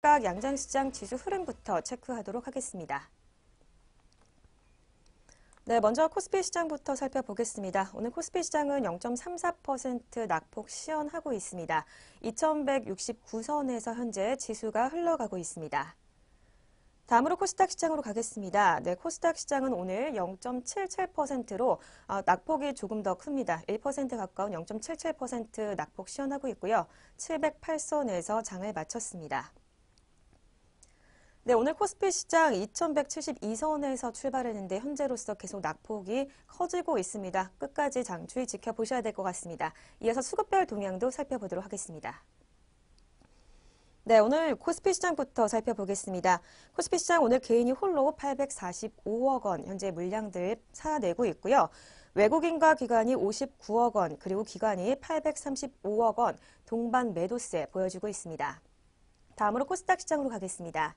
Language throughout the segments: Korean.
각 양장시장 지수 흐름부터 체크하도록 하겠습니다. 네, 먼저 코스피 시장부터 살펴보겠습니다. 오늘 코스피 시장은 0.34% 낙폭 시현하고 있습니다. 2169선에서 현재 지수가 흘러가고 있습니다. 다음으로 코스닥 시장으로 가겠습니다. 네, 코스닥 시장은 오늘 0.77%로 낙폭이 조금 더 큽니다. 1% 가까운 0.77% 낙폭 시현하고 있고요. 708선에서 장을 마쳤습니다. 네, 오늘 코스피 시장 2172선에서 출발했는데 현재로서 계속 낙폭이 커지고 있습니다. 끝까지 장추위 지켜보셔야 될 것 같습니다. 이어서 수급별 동향도 살펴보도록 하겠습니다. 네, 오늘 코스피 시장부터 살펴보겠습니다. 코스피 시장 오늘 개인이 홀로 845억 원 현재 물량들 사내고 있고요. 외국인과 기관이 59억 원, 그리고 기관이 835억 원 동반 매도세 보여주고 있습니다. 다음으로 코스닥 시장으로 가겠습니다.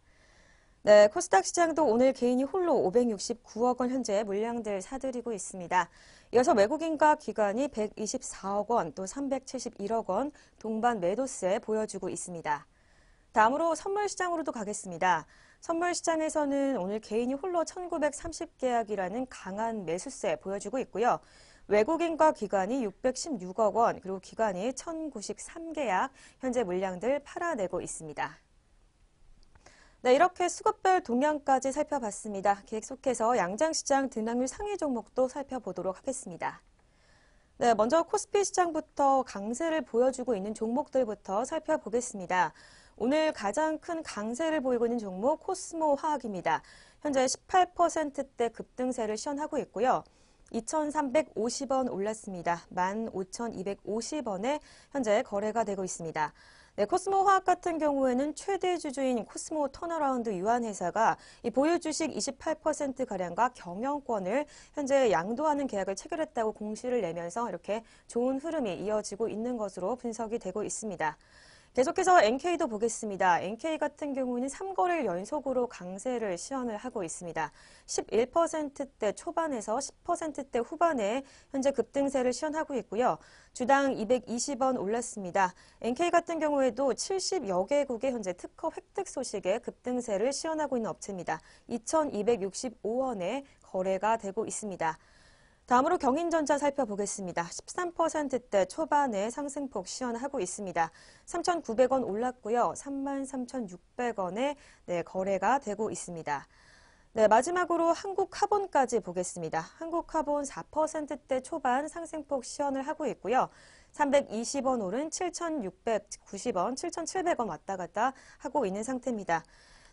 네, 코스닥 시장도 오늘 개인이 홀로 569억 원 현재 물량들 사들이고 있습니다. 이어서 외국인과 기관이 124억 원, 또 371억 원 동반 매도세 보여주고 있습니다. 다음으로 선물 시장으로도 가겠습니다. 선물 시장에서는 오늘 개인이 홀로 1930계약이라는 강한 매수세 보여주고 있고요. 외국인과 기관이 616억 원, 그리고 기관이 1093계약 현재 물량들 팔아내고 있습니다. 네, 이렇게 수급별 동향까지 살펴봤습니다. 계속해서 양장시장 등락률 상위 종목도 살펴보도록 하겠습니다. 네, 먼저 코스피 시장부터 강세를 보여주고 있는 종목들부터 살펴보겠습니다. 오늘 가장 큰 강세를 보이고 있는 종목 코스모 화학입니다. 현재 18%대 급등세를 시현하고 있고요. 2,350원 올랐습니다. 15,250원에 현재 거래가 되고 있습니다. 네, 코스모 화학 같은 경우에는 최대 주주인 코스모 턴어라운드 유한회사가 이 보유 주식 28%가량과 경영권을 현재 양도하는 계약을 체결했다고 공시를 내면서 이렇게 좋은 흐름이 이어지고 있는 것으로 분석이 되고 있습니다. 계속해서 NK도 보겠습니다. NK 같은 경우는 3거래일 연속으로 강세를 시현을 하고 있습니다. 11%대 초반에서 10%대 후반에 현재 급등세를 시현하고 있고요. 주당 220원 올랐습니다. NK 같은 경우에도 70여 개국의 현재 특허 획득 소식에 급등세를 시현하고 있는 업체입니다. 2,265원에 거래가 되고 있습니다. 다음으로 경인전자 살펴보겠습니다. 13%대 초반에 상승폭 시현하고 있습니다. 3,900원 올랐고요. 33,600원에 거래가 되고 있습니다. 네, 마지막으로 한국카본까지 보겠습니다. 한국카본 4%대 초반 상승폭 시현을 하고 있고요. 320원 오른 7,690원, 7,700원 왔다 갔다 하고 있는 상태입니다.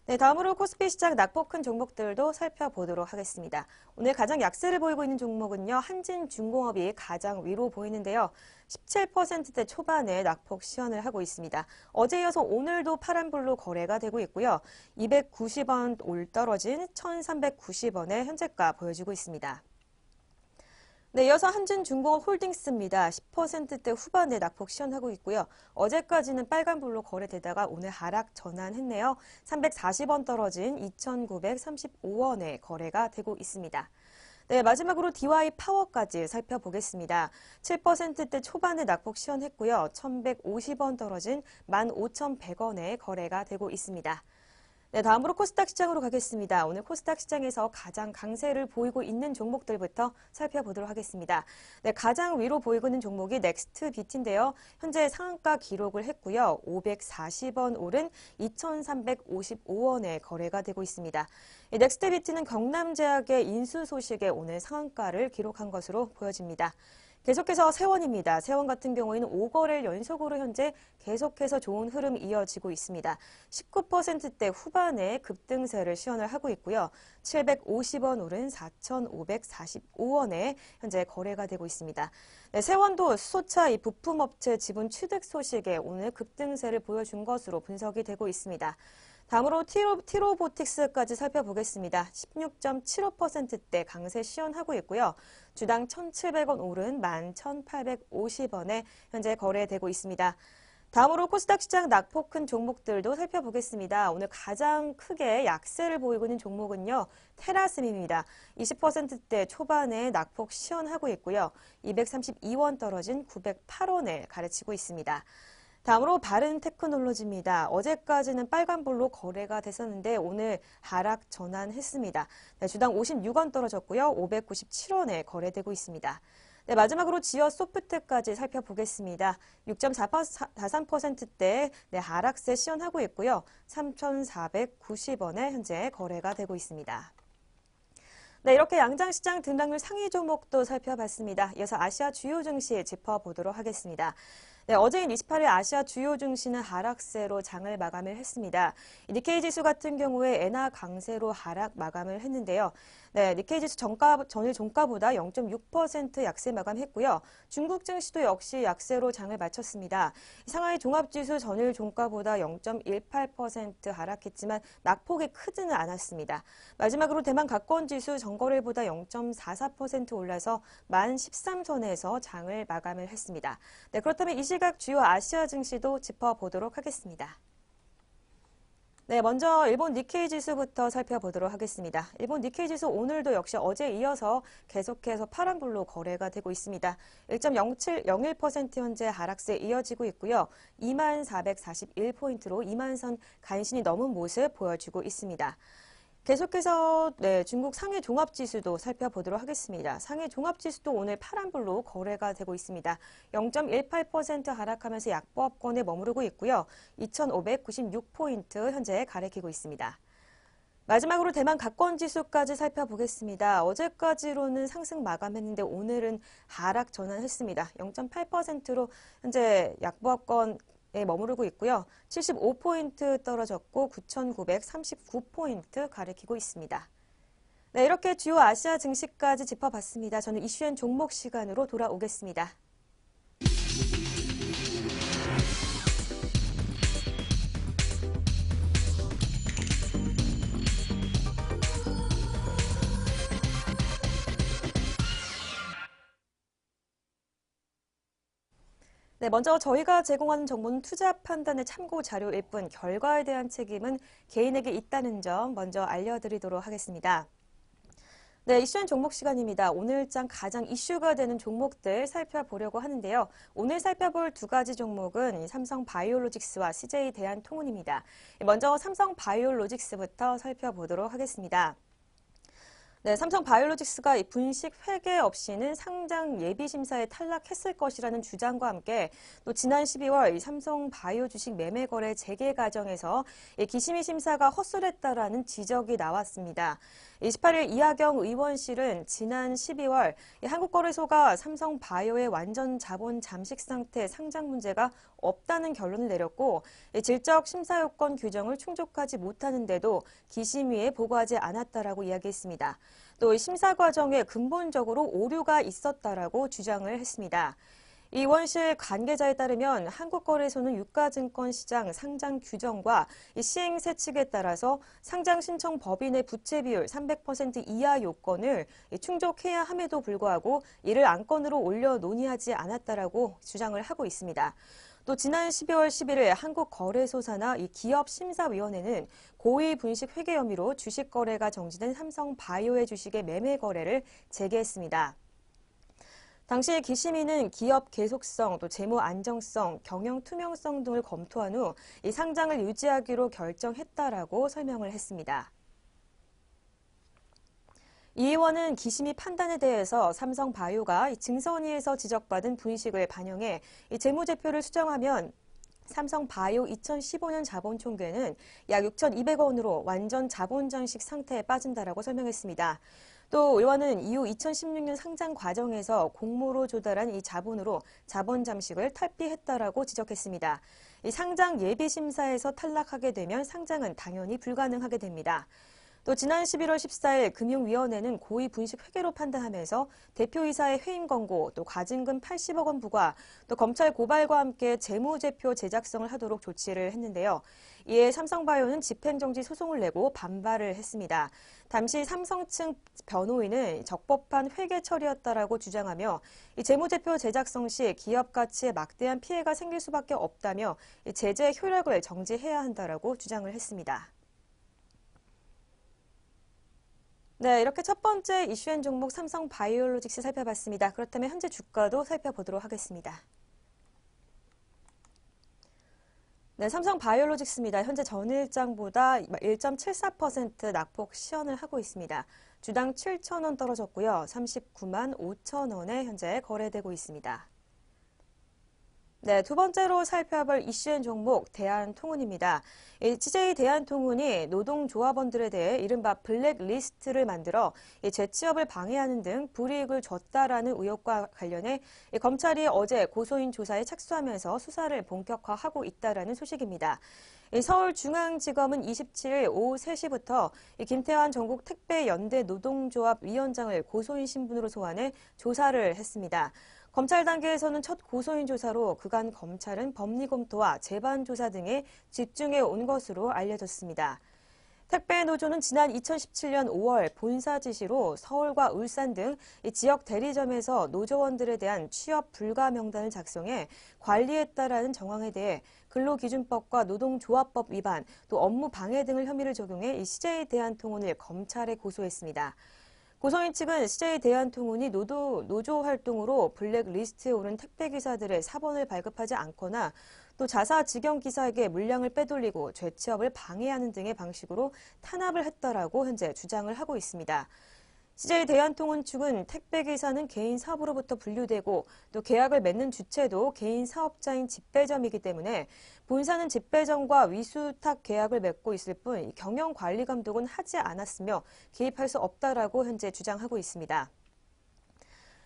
네, 다음으로 코스피 시장 낙폭 큰 종목들도 살펴보도록 하겠습니다. 오늘 가장 약세를 보이고 있는 종목은요. 한진중공업이 가장 위로 보이는데요. 17%대 초반에 낙폭 시현을 하고 있습니다. 어제 이어서 오늘도 파란불로 거래가 되고 있고요. 290원 올 떨어진 1,390원의 현재가 보여주고 있습니다. 네, 이어서 한진중공업 홀딩스입니다. 10%대 후반에 낙폭 시현하고 있고요. 어제까지는 빨간불로 거래되다가 오늘 하락 전환했네요. 340원 떨어진 2,935원에 거래가 되고 있습니다. 네, 마지막으로 DY파워까지 살펴보겠습니다. 7%대 초반에 낙폭 시현했고요. 1,150원 떨어진 15,100원에 거래가 되고 있습니다. 네, 다음으로 코스닥 시장으로 가겠습니다. 오늘 코스닥 시장에서 가장 강세를 보이고 있는 종목들부터 살펴보도록 하겠습니다. 네, 가장 위로 보이고 있는 종목이 넥스트비트인데요. 현재 상한가 기록을 했고요. 540원 오른 2,355원에 거래가 되고 있습니다. 넥스트비트는 경남제약의 인수 소식에 오늘 상한가를 기록한 것으로 보여집니다. 계속해서 세원입니다. 세원 같은 경우에는 5거래일 연속으로 현재 계속해서 좋은 흐름이 이어지고 있습니다. 19%대 후반에 급등세를 시현을 하고 있고요. 750원 오른 4,545원에 현재 거래가 되고 있습니다. 네, 세원도 수소차 이 부품업체 지분 취득 소식에 오늘 급등세를 보여준 것으로 분석이 되고 있습니다. 다음으로 티로보틱스까지 살펴보겠습니다. 16.75%대 강세 시현하고 있고요. 주당 1,700원 오른 11,850원에 현재 거래되고 있습니다. 다음으로 코스닥 시장 낙폭 큰 종목들도 살펴보겠습니다. 오늘 가장 크게 약세를 보이고 있는 종목은요. 테라스림입니다. 20%대 초반에 낙폭 시현하고 있고요. 232원 떨어진 908원에 가르치고 있습니다. 다음으로 바른테크놀로지입니다. 어제까지는 빨간불로 거래가 됐었는데 오늘 하락 전환했습니다. 네, 주당 56원 떨어졌고요. 597원에 거래되고 있습니다. 네, 마지막으로 지어 소프트까지 살펴보겠습니다. 6.43%대 하락세 시연하고 있고요. 3,490원에 현재 거래가 되고 있습니다. 네, 이렇게 양장시장 등락률 상위 종목도 살펴봤습니다. 이어서 아시아 주요 증시 짚어보도록 하겠습니다. 네, 어제인 28일 아시아 주요 증시는 하락세로 장을 마감을 했습니다. 니케이 지수 같은 경우에 엔화 강세로 하락 마감을 했는데요. 네, 니케이 지수 전일 종가보다 0.6% 약세 마감했고요. 중국 증시도 역시 약세로 장을 마쳤습니다. 상하이 종합지수 전일 종가보다 0.18% 하락했지만 낙폭이 크지는 않았습니다. 마지막으로 대만 각권지수 전거래보다 0.44% 올라서 11,013선에서 장을 마감을 했습니다. 네, 그렇다면 이 시각 주요 아시아 증시도 짚어보도록 하겠습니다. 네, 먼저 일본 니케이 지수부터 살펴보도록 하겠습니다. 일본 니케이 지수 오늘도 역시 어제 이어서 계속해서 파란불로 거래가 되고 있습니다. 1.0701% 현재 하락세 이어지고 있고요. 2441포인트로 2만선 간신히 넘은 모습 보여주고 있습니다. 계속해서 중국 상해 종합지수도 살펴보도록 하겠습니다. 상해 종합지수도 오늘 파란불로 거래가 되고 있습니다. 0.18% 하락하면서 약보합권에 머무르고 있고요. 2,596포인트 현재 가리키고 있습니다. 마지막으로 대만 각권지수까지 살펴보겠습니다. 어제까지로는 상승 마감했는데 오늘은 하락 전환했습니다. 0.8%로 현재 약보합권 머무르고 있고요. 75포인트 떨어졌고 9,939포인트 가리키고 있습니다. 네, 이렇게 주요 아시아 증시까지 짚어봤습니다. 저는 이슈엔 종목 시간으로 돌아오겠습니다. 네, 먼저 저희가 제공하는 정보는 투자 판단의 참고 자료일 뿐 결과에 대한 책임은 개인에게 있다는 점 먼저 알려드리도록 하겠습니다. 네, 이슈엔 종목 시간입니다. 오늘장 가장 이슈가 되는 종목들 살펴보려고 하는데요. 오늘 살펴볼 두 가지 종목은 삼성바이오로직스와 CJ대한통운입니다. 먼저 삼성바이오로직스부터 살펴보도록 하겠습니다. 네, 삼성바이오로직스가 이 분식 회계 없이는 상장 예비심사에 탈락했을 것이라는 주장과 함께 또 지난 12월 이 삼성바이오 주식 매매 거래 재개 과정에서 기심의 심사가 헛소리했다라는 지적이 나왔습니다. 28일 이하경 의원실은 지난 12월 한국거래소가 삼성바이오의 완전 자본 잠식 상태 상장 문제가 없다는 결론을 내렸고 질적 심사 요건 규정을 충족하지 못하는데도 기심위에 보고하지 않았다라고 이야기했습니다. 또 심사 과정에 근본적으로 오류가 있었다라고 주장을 했습니다. 이 의원실 관계자에 따르면 한국거래소는 유가증권시장 상장 규정과 시행 세칙에 따라서 상장 신청 법인의 부채 비율 300% 이하 요건을 충족해야 함에도 불구하고 이를 안건으로 올려 논의하지 않았다라고 주장을 하고 있습니다. 또 지난 12월 11일 한국거래소사나 이 기업심사위원회는 고의 분식 회계 혐의로 주식 거래가 정지된 삼성바이오의 주식의 매매 거래를 재개했습니다. 당시 기심위는 기업 계속성, 또 재무 안정성, 경영 투명성 등을 검토한 후 이 상장을 유지하기로 결정했다라고 설명을 했습니다. 이 의원은 기심위 판단에 대해서 삼성바이오가 증선위에서 지적받은 분식을 반영해 이 재무제표를 수정하면 삼성바이오 2015년 자본 총계는 약 6,200원으로 완전 자본 장식 상태에 빠진다라고 설명했습니다. 또 의원은 이후 2016년 상장 과정에서 공모로 조달한 이 자본으로 자본 잠식을 탈피했다라고 지적했습니다. 이 상장 예비 심사에서 탈락하게 되면 상장은 당연히 불가능하게 됩니다. 또 지난 11월 14일 금융위원회는 고의 분식 회계로 판단하면서 대표이사의 해임 권고, 또 과징금 80억 원 부과, 또 검찰 고발과 함께 재무제표 제작성을 하도록 조치를 했는데요. 이에 삼성바이오는 집행정지 소송을 내고 반발을 했습니다. 당시 삼성 측 변호인은 적법한 회계 처리였다라고 주장하며 이 재무제표 제작성 시 기업 가치에 막대한 피해가 생길 수밖에 없다며 제재 효력을 정지해야 한다라고 주장을 했습니다. 네, 이렇게 첫 번째 이슈엔 종목 삼성바이오로직스 살펴봤습니다. 그렇다면 현재 주가도 살펴보도록 하겠습니다. 네, 삼성 바이오로직스입니다. 현재 전일장보다 1.74% 낙폭 시현을 하고 있습니다. 주당 7,000원 떨어졌고요. 39만 5천 원에 현재 거래되고 있습니다. 네, 두 번째로 살펴볼 이슈엔 종목 대한통운입니다. CJ 대한통운이 노동조합원들에 대해 이른바 블랙리스트를 만들어 재취업을 방해하는 등 불이익을 줬다라는 의혹과 관련해 검찰이 어제 고소인 조사에 착수하면서 수사를 본격화하고 있다라는 소식입니다. 서울중앙지검은 27일 오후 3시부터 김태환 전국 택배연대 노동조합 위원장을 고소인 신분으로 소환해 조사를 했습니다. 검찰 단계에서는 첫 고소인 조사로 그간 검찰은 법리 검토와 재반 조사 등에 집중해 온 것으로 알려졌습니다. 택배노조는 지난 2017년 5월 본사 지시로 서울과 울산 등 지역 대리점에서 노조원들에 대한 취업 불가 명단을 작성해 관리했다라는 정황에 대해 근로기준법과 노동조합법 위반, 또 업무 방해 등을 혐의를 적용해 CJ 대한통운을 검찰에 고소했습니다. 고소인 측은 CJ 대한통운이 노조 활동으로 블랙리스트에 오른 택배기사들의 사본을 발급하지 않거나 또 자사 직영 기사에게 물량을 빼돌리고 재취업을 방해하는 등의 방식으로 탄압을 했다라고 현재 주장을 하고 있습니다. CJ 대한통운 측은 택배기사는 개인 사업으로부터 분류되고 또 계약을 맺는 주체도 개인 사업자인 집배점이기 때문에 본사는 집배점과 위수탁 계약을 맺고 있을 뿐 경영 관리 감독은 하지 않았으며 개입할 수 없다라고 현재 주장하고 있습니다.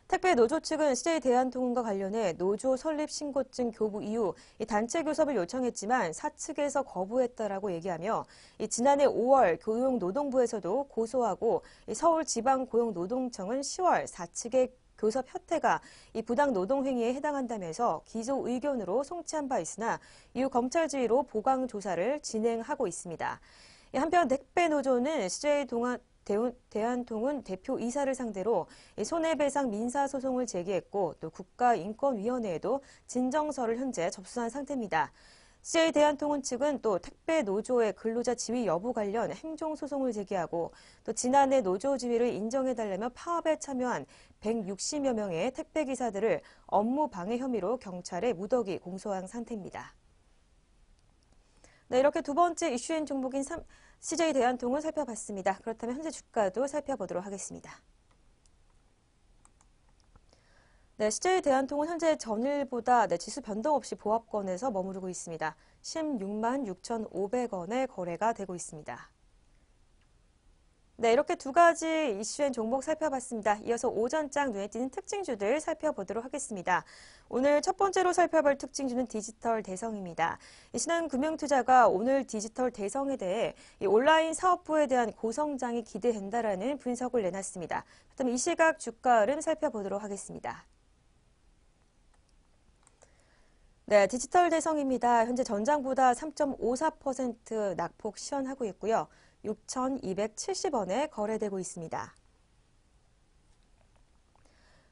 택배 노조 측은 CJ 대한통운과 관련해 노조 설립 신고증 교부 이후 단체 교섭을 요청했지만 사측에서 거부했다라고 얘기하며 지난해 5월 고용노동부에서도 고소하고 서울지방고용노동청은 10월 사측의 교섭 협회가 부당 노동 행위에 해당한다면서 기소 의견으로 송치한 바 있으나 이후 검찰 지휘로 보강 조사를 진행하고 있습니다. 한편 택배 노조는 CJ 대한통운 대표이사를 상대로 손해배상 민사소송을 제기했고 또 국가인권위원회에도 진정서를 현재 접수한 상태입니다. CJ 대한통운 측은 또 택배 노조의 근로자 지위 여부 관련 행정소송을 제기하고 또 지난해 노조 지위를 인정해달라며 파업에 참여한 160여 명의 택배기사들을 업무 방해 혐의로 경찰에 무더기 공소한 상태입니다. 네, 이렇게 두 번째 이슈인 종목인 CJ 대한통운 살펴봤습니다. 그렇다면 현재 주가도 살펴보도록 하겠습니다. 네, CJ 대한통운 현재 전일보다 지수 변동 없이 보합권에서 머무르고 있습니다. 16만 6,500원에 거래가 되고 있습니다. 네, 이렇게 두 가지 이슈엔 종목 살펴봤습니다. 이어서 오전장 눈에 띄는 특징주들 살펴보도록 하겠습니다. 오늘 첫 번째로 살펴볼 특징주는 디지털 대성입니다. 신한금융투자가 오늘 디지털 대성에 대해 온라인 사업부에 대한 고성장이 기대된다라는 분석을 내놨습니다. 그렇다면 이 시각 주가 흐름 살펴보도록 하겠습니다. 네, 디지털 대성입니다. 현재 전장보다 3.54% 낙폭 시현하고 있고요. 6,270원에 거래되고 있습니다.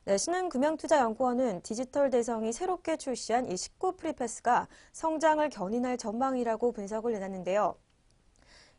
네, 신흥금융투자연구원은 디지털 대성이 새롭게 출시한 이 19 프리패스가 성장을 견인할 전망이라고 분석을 내놨는데요.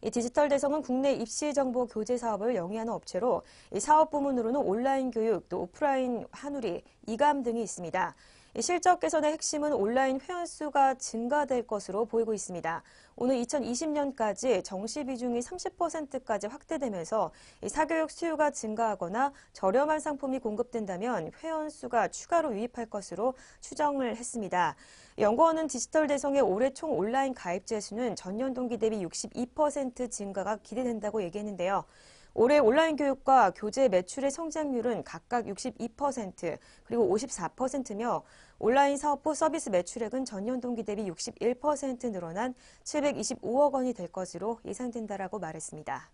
이 디지털 대성은 국내 입시 정보 교재 사업을 영위하는 업체로 이 사업 부문으로는 온라인 교육, 또 오프라인 환우리, 이감 등이 있습니다. 실적 개선의 핵심은 온라인 회원 수가 증가될 것으로 보이고 있습니다. 오늘 2020년까지 정시 비중이 30%까지 확대되면서 사교육 수요가 증가하거나 저렴한 상품이 공급된다면 회원 수가 추가로 유입할 것으로 추정을 했습니다. 연구원은 디지털 대성의 올해 총 온라인 가입자 수는 전년 동기 대비 62% 증가가 기대된다고 얘기했는데요. 올해 온라인 교육과 교재 매출의 성장률은 각각 62% 그리고 54%며 온라인 사업부 서비스 매출액은 전년 동기 대비 61% 늘어난 725억 원이 될 것으로 예상된다라고 말했습니다.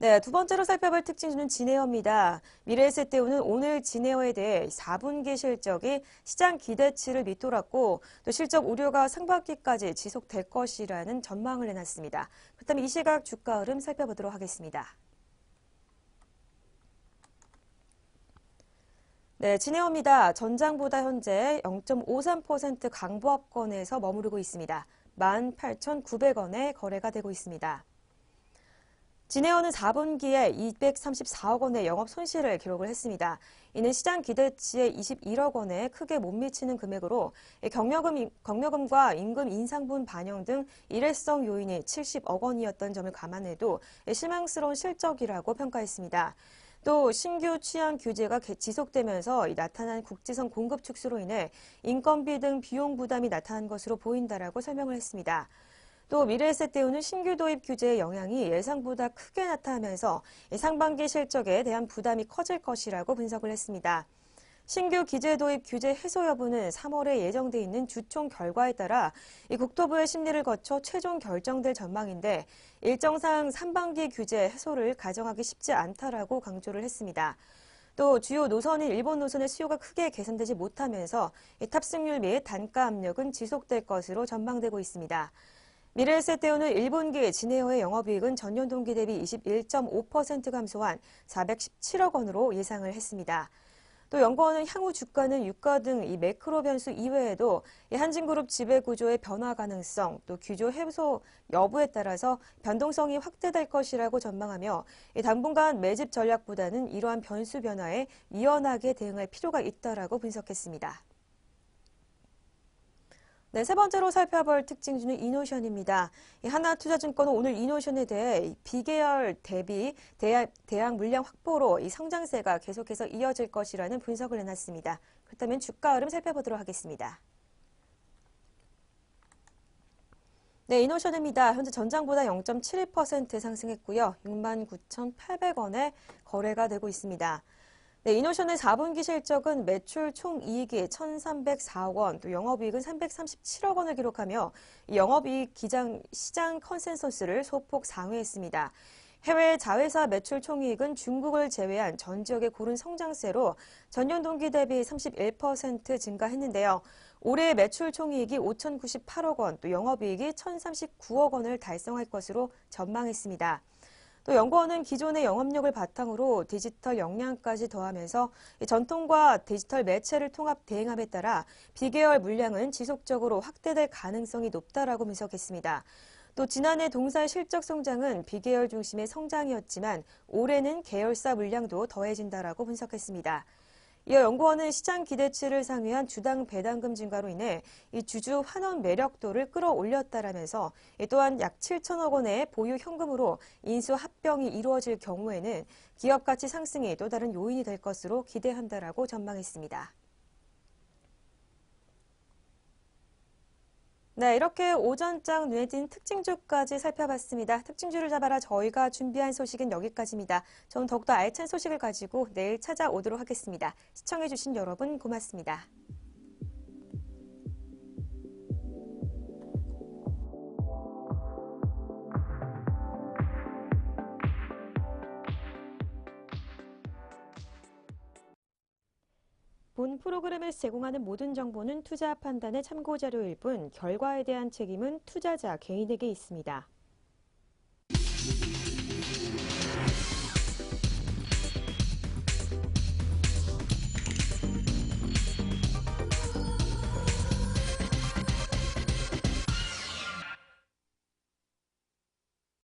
네, 두 번째로 살펴볼 특징주는 진에어입니다. 미래에셋대우는 오늘 진에어에 대해 4분기 실적이 시장 기대치를 밑돌았고 또 실적 우려가 상반기까지 지속될 것이라는 전망을 내놨습니다. 그렇다면 이 시각 주가 흐름 살펴보도록 하겠습니다. 네, 진에어입니다. 전장보다 현재 0.53% 강보합권에서 머무르고 있습니다. 18,900원에 거래가 되고 있습니다. 진에어는 4분기에 234억 원의 영업 손실을 기록을 했습니다. 이는 시장 기대치의 21억 원에 크게 못 미치는 금액으로 경력금과 임금 인상분 반영 등 일회성 요인이 70억 원이었던 점을 감안해도 실망스러운 실적이라고 평가했습니다. 또 신규 취양 규제가 지속되면서 나타난 국지선 공급 축소로 인해 인건비 등 비용 부담이 나타난 것으로 보인다라고 설명을 했습니다. 또 미래에셋대우는 신규 도입 규제의 영향이 예상보다 크게 나타나면서 상반기 실적에 대한 부담이 커질 것이라고 분석을 했습니다. 신규 기재 도입 규제 해소 여부는 3월에 예정돼 있는 주총 결과에 따라 국토부의 심리를 거쳐 최종 결정될 전망인데 일정상 상반기 규제 해소를 가정하기 쉽지 않다라고 강조를 했습니다. 또 주요 노선인 일본 노선의 수요가 크게 개선되지 못하면서 탑승률 및 단가 압력은 지속될 것으로 전망되고 있습니다. 미래에셋대우는 1분기 진에어의 영업이익은 전년 동기 대비 21.5% 감소한 417억 원으로 예상을 했습니다. 또 연구원은 향후 주가는 유가 등 이 매크로 변수 이외에도 한진그룹 지배구조의 변화 가능성, 또 규제 해소 여부에 따라서 변동성이 확대될 것이라고 전망하며 당분간 매집 전략보다는 이러한 변수 변화에 유연하게 대응할 필요가 있다라고 분석했습니다. 네, 세 번째로 살펴볼 특징주는 이노션입니다. 하나투자증권은 오늘 이노션에 대해 비계열 대비 대항 물량 확보로 이 성장세가 계속해서 이어질 것이라는 분석을 내놨습니다. 그렇다면 주가 흐름 살펴보도록 하겠습니다. 네, 이노션입니다. 현재 전장보다 0.71% 상승했고요. 69,800원에 거래가 되고 있습니다. 네, 이노션의 4분기 실적은 매출 총이익이 1,304억 원, 또 영업이익은 337억 원을 기록하며 영업이익 시장 컨센서스를 소폭 상회했습니다. 해외 자회사 매출 총이익은 중국을 제외한 전 지역의 고른 성장세로 전년 동기 대비 31% 증가했는데요. 올해 매출 총이익이 5,098억 원, 또 영업이익이 1,039억 원을 달성할 것으로 전망했습니다. 또 연구원은 기존의 영업력을 바탕으로 디지털 역량까지 더하면서 전통과 디지털 매체를 통합 대응함에 따라 비계열 물량은 지속적으로 확대될 가능성이 높다라고 분석했습니다. 또 지난해 동사 실적 성장은 비계열 중심의 성장이었지만 올해는 계열사 물량도 더해진다라고 분석했습니다. 이어 연구원은 시장 기대치를 상회한 주당 배당금 증가로 인해 이 주주 환원 매력도를 끌어올렸다라면서 또한 약 7천억 원의 보유 현금으로 인수 합병이 이루어질 경우에는 기업 가치 상승이 또 다른 요인이 될 것으로 기대한다라고 전망했습니다. 네, 이렇게 오전장 눈에 띈 특징주까지 살펴봤습니다. 특징주를 잡아라 저희가 준비한 소식은 여기까지입니다. 저는 더욱더 알찬 소식을 가지고 내일 찾아오도록 하겠습니다. 시청해주신 여러분 고맙습니다. 본 프로그램에서 제공하는 모든 정보는 투자 판단의 참고 자료일 뿐 결과에 대한 책임은 투자자 개인에게 있습니다.